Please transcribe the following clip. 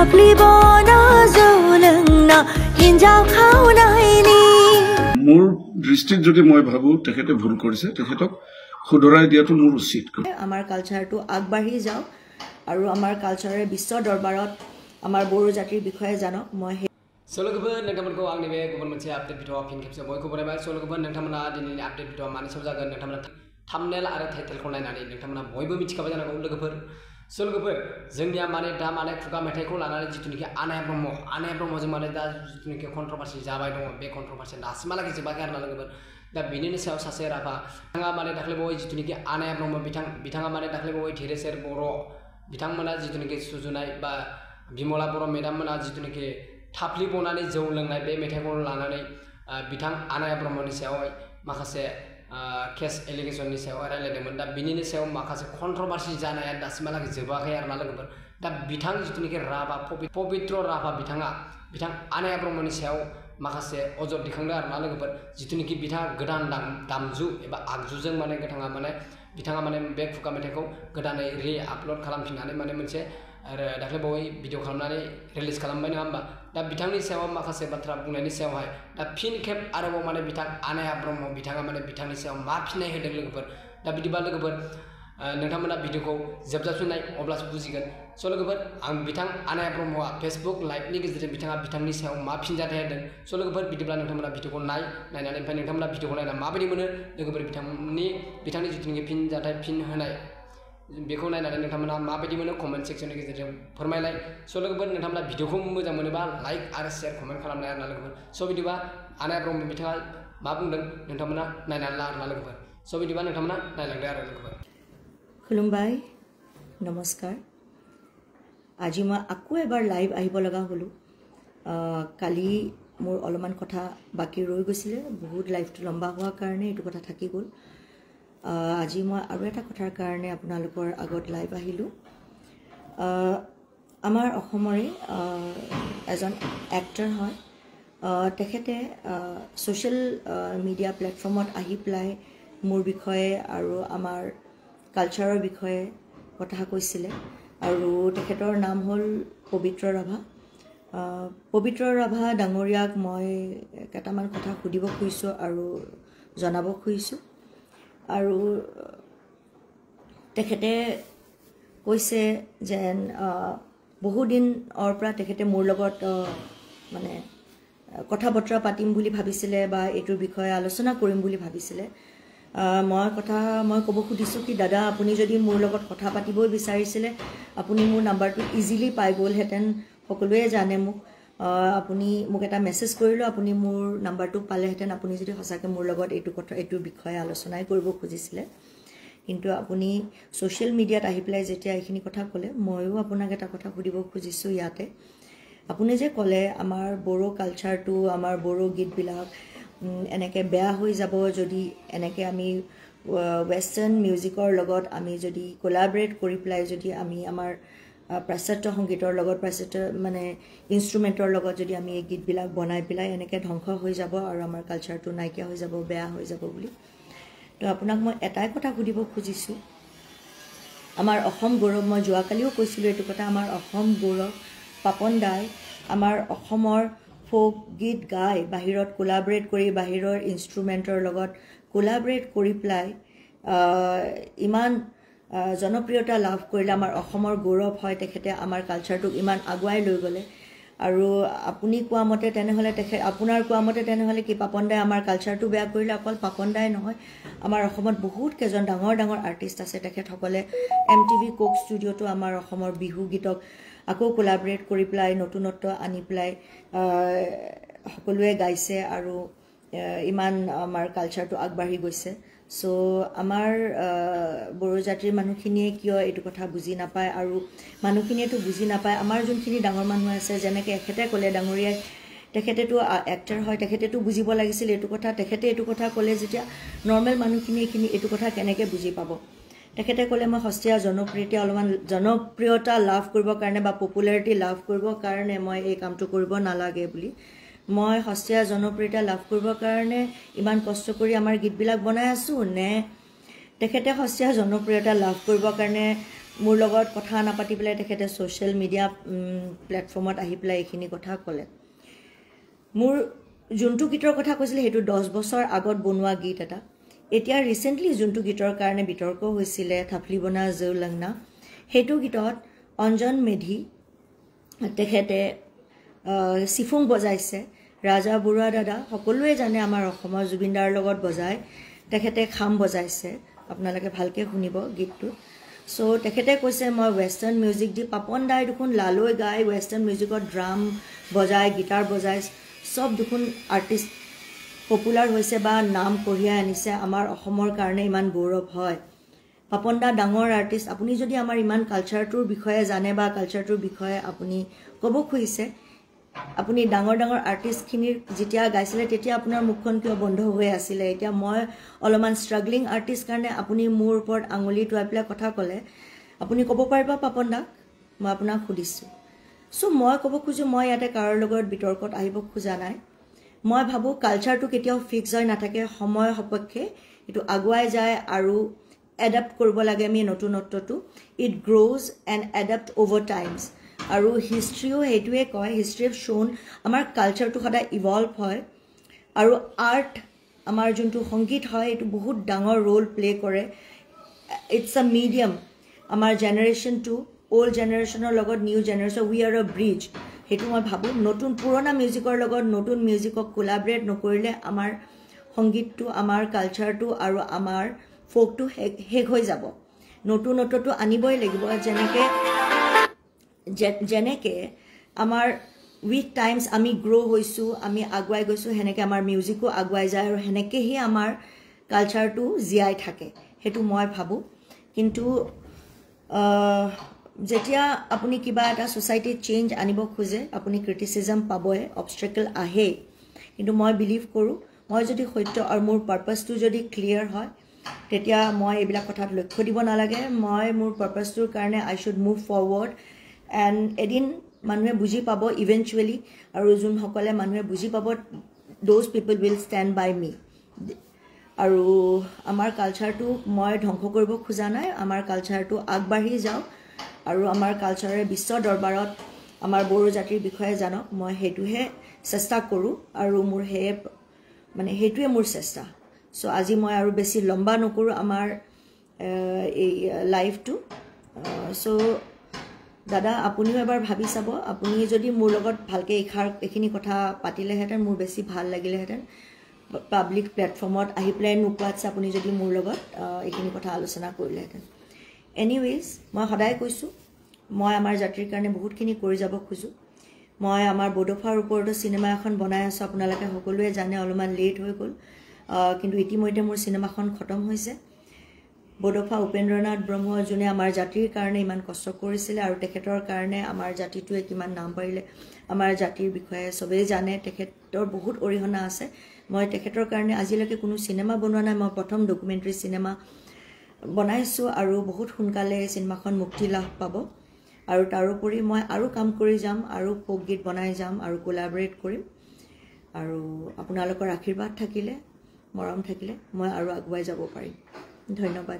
थाफ्लि बना जौ लोंना हिन्जाव खावनायनि मोर दृष्टित যদি মই ভাবো তেখেতে ভুল কৰিছে তেখেতক শুধৰাই দিয়াটো মোৰ উচিত আমাৰ কালচাৰটো আগবাঢ়ি যাওক আৰু আমাৰ কালচাৰে বিশ্ব দৰবাৰত আমাৰ বড়ো জাতিৰ বিষয়ে জানক মই Sologoban nangtamanko angni be gubon moनसे update video pin खेबसे बयखौ बरायबाय Sologoban नोंथांमोना दिनैनि update video मानि सायाव जागोन नोंथांमोना thumbnail आरो title खौ नायनानै नोंथांमोना बयबो मिथिखाबाय जानांगौ लोगोफोर Sologoban जोंनिया माने दा माने खुगा मेथाइखौ लानानै जितुनिखि आनाया ब्रह्मजों माने दा जितुनिखि कन्ट्रोभार्सि जाबाय दङ बे कन्ट्रोभार्सि दासिमहालागै जोबाखै आरोना लोगोफोर दा बेनिनो सायाव सासे राभा बिथाङा माने दाख्लैबावै जितुनिखि आनाया ब्रह्म बिथाङा माने दाख्लैबावै धीरेसेर बर' बिथांमोना जितुनिखि सुजुनाय बा बिमला बर' मेडाम मोना जितुनिखि थाफ्लि बनानै जौ लोंनाय बे मेथाइखौ लानानै बिथां आनाया ब्रह्मनि सायाव माखासे केस एलिगेशननि सायाव रायलायदोंमोन दा बिनिनो सायाव माखासे कन्ट्रोभार्सि जानाया दासिमहालागै जोबाखै आरोना लोगोफोर दा बिथां जितुनिखि राभा पवित्र राभा बिथां आनाया ब्रह्मनि सायाव माखासे अजद दिखांदों आरोना लोगोफोर जितुनिखि बिथाङा गोदान दामजु एबा आगजुजों माने बिथाङा माने बे खुगा मेथाइखौ गोदानै रि-आपल'ड खालामफिननानै माने मोनसे आरो दाख्लैबावै भिडिअ खालामनानै रिलिज खालामबाय नङा होमबा दा बिथांनि सायाव माखासे बाथ्रा बुंनायनि सायावहाय दा फिन खेब आरोबाव माने बिथां आनाया ब्रह्म बिथाङा माने बिथांनि सायाव मा फिननाय होदों लोगोफोर दा बिदिबा लोगोफोर नोंथांमोना भिडिअखौ जोबजासिम नाय अब्लासो बुजिगोन स' लोगोफोर आं बिथां आनाया ब्रह्मआ फेसबुक लाइभनि गेजेरजों बिथाङा बिथांनि सायाव मा फिनजाथाय होदों स' लोगोफोर बिदिब्ला नोंथांमोना भिडिअखौ नायनानै ओमफ्राय नोंथांमोना भिडिअखौ नायना माबायदि मोनो लोगोफोर बिथांनि जिथुनिखि फिनजाथाय फिन होनाय बेखौ नायनानै नोंथांमोना माबायदि मोनो कमेन्ट सेक्सननि गेजेरजों फोरमायलाय स' लोगोफोर नोंथांमोना भिडिअखौ मोजां मोनोबा लाइक आरो शेयार कमेन्ट खालामनाय आरोना लोगोफोर स' बिदिबा आनाया ब्रह्म बिथाङा मा बुंदों नोंथांमोना नायनानै ला आरोना लोगोफोर स' बिदिबा नोंथांमोना नायलांदो आरो लोगोफोर खुलुमबाय नमस्कार আজি মই আকৌ এবাৰ লাইভ আহিব লগা হলো কালি মোৰ অলপমান কথা বাকি ৰৈ গৈছিল বহুত লাইভটো লম্বা হোৱাৰ কাৰণে এটো কথা থাকি গল আজি মই আৰু এটা কথাৰ কাৰণে আপোনালোকৰ আগত লাইভ আহিলো আমাৰ অসমৰে এজন এক্টৰ হয় তেখেতে সোশ্যাল মিডিয়া প্ল্যাটফৰ্মত আহি প্লাই মোৰ বিষয়ে আৰু আমাৰ কালচাৰৰ বিষয়ে কথা কৈছিল আৰু তেখেতৰ নাম হল পবিত্ৰ ৰাভা ডাঙৰীয়াক মই কেটামান কথা সুধিব খুজিছো আৰু জনাব খুজিছো আৰু তেখেতে কৈছে যে বহু দিনৰ পৰা তেখেতে মোৰ লগত মানে কথা বতৰা পাতিম বুলি ভাবিছিলে বা এটোৰ বিষয়ে আলোচনা কৰিম বুলি ভাবিছিলে মই ক'ব খুজিছো কি দাদা আপুনি যদি মোৰ লগত কথা পাতিবই বিচাৰিছিলে আপুনি মোৰ নাম্বাৰটো ইজিলি পাই গ'ল হেতেন সকলোৱে জানে মোক আপুনি মোক এটা মেছেজ কৰিলো আপুনি মোৰ নাম্বাৰটো পালে হেতেন আপুনি যদি হসাকে মোৰ লগত এটো বিষয়ে আলোচনা কৰিব খুজিছিলে কিন্তু আপুনি সোশ্যাল মিডিয়াত আহি প্লাই যেতিয়া এইখিনি কথা ক'লে মইও আপোনাক এটা কথা সুধিব খুজিছো ইয়াতে আপুনি যে ক'লে আমাৰ বড়ো কালচাৰটো আমাৰ বড়ো গীতবিলাক এনেকে বেয়া হৈ যাব যদি এনেকে আমি ওয়েস্টাৰ্ন মিউজিকৰ লগত আমি যদি কোলাবৰেট কৰি প্লাই যদি আমি আমাৰ প্ৰাচীন সংগীতৰ লগত প্ৰাচীন মানে ইনস্ট্ৰুমেন্টৰ লগত যদি আমি এই গীতবিলাক বনাই প্লাই এনেকে ধ্বংস হৈ যাব আৰু আমাৰ কালচাৰটো নাইকিয়া হৈ যাব বেয়া হৈ যাব বুলি তো আপোনাক মই এটাই কথা সুধিব খুজিছো আমাৰ অসম গৌৰৱ মই যোৱাকালিও কৈছিলো এটো কথা আমাৰ অসম গৌৰৱ পাপন দাই আমাৰ অসমৰ ফোক গীত গাই বাহিৰত কোলাবৰেট কৰি বাহিৰৰ ইনস্ট্ৰুমেন্টৰ লগত কোলাবৰেট কৰি প্লাই ইমান জনপ্ৰিয়তা লাভ কৰিলে আমাৰ অসমৰ গৌৰৱ হয় তেখেতে আমাৰ কালচাৰটোক ইমান আগুৱাই লৈ গলে আৰু আপুনি কোৱা মতে তেনেহলে আপোনাৰ কোৱা মতে তেনেহলে কি পাপন দাই আমাৰ কালচাৰটো বেয়া কৰিলে অকল পাপন দাই নহয় আমাৰ অসমত বহুত কেজন ডাঙৰ আৰ্টিষ্ট আছে তেখেতসকলে MTV কোক ষ্টুডিঅটো আমাৰ অসমৰ বিহু গীতক আকৌ কোলাবৰেট কৰি প্লাই নতুনত্ব আনি প্লাই সকলোৱে গাইছে আৰু ইমান আমাৰ কালচাৰটো আগবাঢ়ি গৈছে সো আমাৰ বড়ো জাতিৰ মানুহখিনিয়ে কিয় এটো কথা বুজি নাপায় আৰু মানুহখিনিয়েটো বুজি নাপায় আমাৰ যোনখিনি ডাঙৰ মানুহ আছে যেনেকৈ এখেতে ক'লে ডাঙৰীয়া তেখেতেটো এক্টৰ হয় তেখেতেটো বুজিব লাগিছিল এটো কথা তেখেতে এটো কথা ক'লে যেতিয়া নৰ্মেল মানুহখিনিয়ে এটো কথা কেনেকৈ বুজি পাব তেখেতে ক'লে মই হস্তীয়া জনপ্ৰিয়তা লাভ কৰিবৰ কাৰণে বা পপুলাৰিটি লাভ কৰিবৰ কাৰণে মই এই কামটো কৰিব নালাগে বুলি মই হস্তীয়া জনপ্ৰিয়তা লাভ কৰিবৰ কাৰণে ইমান কষ্ট কৰি আমাৰ গীতবিলাক বনাই আছো নে তেখেতে হস্তীয়া জনপ্ৰিয়তা লাভ কৰিবৰ কাৰণে মোৰ লগত কথা নাপাতি পেলাই তেখেতে ছ'চিয়েল মিডিয়া প্লেটফৰ্মত আহি পেলাই এইখিনি কথা ক'লে মোৰ যোনটো গীতৰ কথা কৈছিলে সেইটো 10 বছৰ আগত বনোৱা গীত এটা এতিয়া ৰিসেন্টলি যোনটো গীতৰ কাৰণে বিতৰ্ক হৈছিলে থাপলি বনা জৌলংনা সেইটো গীতত অঞ্জন মেধি তেখেতে সিফুং বজাইছে ৰাজা বুঢ়া দাদা সকলোৱে জানে আমাৰ অসমৰ জুবিনদাৰ লগত বজায় তেখেতে খাম বজাইছে আপোনালোকে ভালকে শুনিব গীতটো সো তেখেতে কৈছে মই ওয়েস্টার্ন মিউজিক দি পাপন দাই দেখোন লালৈ গাই ওয়েস্টার্ন মিউজিকত ড্ৰাম বজায় গিটাৰ বজায় সব দেখোন আৰ্টিষ্ট পপুলাৰ হৈছে বা নাম কঢ়িয়াই আনিছে আমাৰ অসমৰ কাৰণে ইমান গৌৰৱ হয় পাপন দা ডাঙৰ আৰ্টিষ্ট আপুনি যদি আমাৰ ইমান কালচাৰটোৰ বিষয়ে জানে বা কালচাৰটোৰ বিষয়ে আপুনি ক'ব খুজিছে আপুনি ডাঙৰ ডাঙৰ আৰ্টিষ্টখিনিৰ যেতিয়া গাইছিলে তেতিয়া আপোনাৰ মুখখন কিয় বন্ধ হৈ আছিলে এতিয়া মই অলপমান ষ্ট্ৰাগলিং আৰ্টিষ্ট কাৰণে আপুনি মোৰ ওপৰত আঙুলি টুৱাই পেলাই কথা ক'লে আপুনি ক'ব পাৰিবা পাপন দাক মই আপোনাক সুধিছোঁ সো মই ক'ব খুজো মই ইয়াতে কাৰোৰ লগত বিতৰ্কত আহিব খোজা নাই মই ভাবো কালচাৰটো কেতিয়াও ফিক্স হৈ নাথাকে সময় সপক্ষে এটো আগুৱাই যায় আৰু এডাপ্ট কৰিব লাগে আমি নতুনত্বটো it grows and adapt over times আৰু হিষ্ট্ৰীও হেতুৱে কয় হিষ্ট্ৰী অফ শোন আমাৰ কালচাৰটো সদায় ইভলভ হয় আৰু আৰ্ট আমাৰ যোনটো সংগীত হয় এটো বহুত ডাঙৰ ৰোল প্লে কৰে ইটস আ মিডিয়াম আমাৰ জেনাৰেশ্যন টু ওল্ড জেনাৰেশ্যনৰ লগত নিউ জেনাৰেশ্যন উই আৰ আ ব্ৰিজ হেতু মই ভাবো নতুন পুৰণা মিউজিকৰ লগত নতুন মিউজিকক কোলাবৰেট নকৰিলে আমাৰ সংগীতটো আমাৰ কালচাৰটো আৰু আমাৰ ফোকটো হেক হৈ যাব নতুনত্বটো আনিবই লাগিব যেনেকে আমাৰ উইথ টাইমছ আমি গ্ৰো হৈছো আমি আগুৱাই গৈছো হেনেকে আমাৰ মিউজিকো আগুৱাই যায় আৰু হেনেকেহে আমাৰ কালচাৰটো জিয়াই থাকে হেতু মই ভাবো কিন্তু যেতিয়া আপুনি কিবা এটা সোসাইটি চেঞ্জ আনিব খুজে আপুনি ক্ৰিটিসিজম পাবই অবস্ট্ৰাকল আহে কিন্তু মই বিলিভ কৰো মই যদি সত্য আৰু মোৰ পাৰপাসটো যদি ক্লিয়াৰ হয় তেতিয়া মই এইবিলাক কথাত লক্ষ্য দিব নালাগে মই মোৰ পাৰপাসটোৰ কাৰণে আই শুড মুভ ফৰৱাৰ্ড এণ্ড এদিন মানুহে বুজি পাব ইভেন্টুৱেলি আৰু যোন সকলে মানুহে বুজি পাব দোজ পিপল উইল ষ্টেণ্ড বাই মি আৰু আমাৰ কালচাৰটো মই ধ্বংস কৰিব খোজা নাই আমাৰ কালচাৰটো আগবাঢ়ি যাওক আৰু আমাৰ কালচাৰে বিশ্ব দৰবাৰত আমাৰ বড়ো জাতিৰ বিষয়ে জানক মই হেতুহে চেষ্টা কৰো আৰু মোৰ হে মানে হেতুৱে মোৰ চেষ্টা সো আজি মই আৰু বেছি লম্বা নকৰো আমাৰ এই লাইফটো সো দাদা আপুনিও এবাৰ ভাবি চাব আপুনি যদি মোৰ লগত ভালকে এখিনি কথা পাতিলেহেঁতেন মোৰ বেছি ভাল লাগিলেহেঁতেন পাব্লিক প্লেটফৰ্মত আহি প্লাই নুকুৱাছে আপুনি যদি মোৰ লগত এখিনি কথা আলোচনা কৰিলেহেঁতেন এনিৱেজ মই সদায় কৈছো মই আমাৰ জাতিৰ কাৰণে বহুতখিনি কৰি যাব খুজো মই আমাৰ বডফাৰ ওপৰতো সিনেমা এখন বনাই আছো আপোনালোকে সকলোৱে জানে অলপমান লেট হৈ গ'ল কিন্তু ইতিমধ্যে মোৰ সিনেমাখন খতম হৈছে বডফা উপেন্দ্ৰনাথ ব্ৰহ্ম জুনে আমাৰ জাতিৰ কাৰণে ইমান কষ্ট কৰিছিল আৰু তেখেতৰ কাৰণে আমাৰ জাতিটোৱে কিমান নাম পাইলে আমাৰ জাতিৰ বিষয়ে সবেই জানে তেখেতৰ বহুত অৰিহণা আছে মই তেখেতৰ কাৰণে আজিলৈকে কোনো সিনেমা বনোৱা নাই মই প্ৰথম ডকুমেন্টাৰী সিনেমা বনাইছো আৰু বহুত সোনকালে সিনেমাখন মুক্তি লাভ পাব আৰু তাৰোপৰি মই আৰু কাম কৰি যাম আৰু ফোক গীত বনাই যাম আৰু কোলাবৰেট কৰিম আৰু আপোনালোকৰ আশীৰ্বাদ থাকিলে মৰম থাকিলে মই আৰু আগুৱাই যাব পাৰিম ধন্যবাদ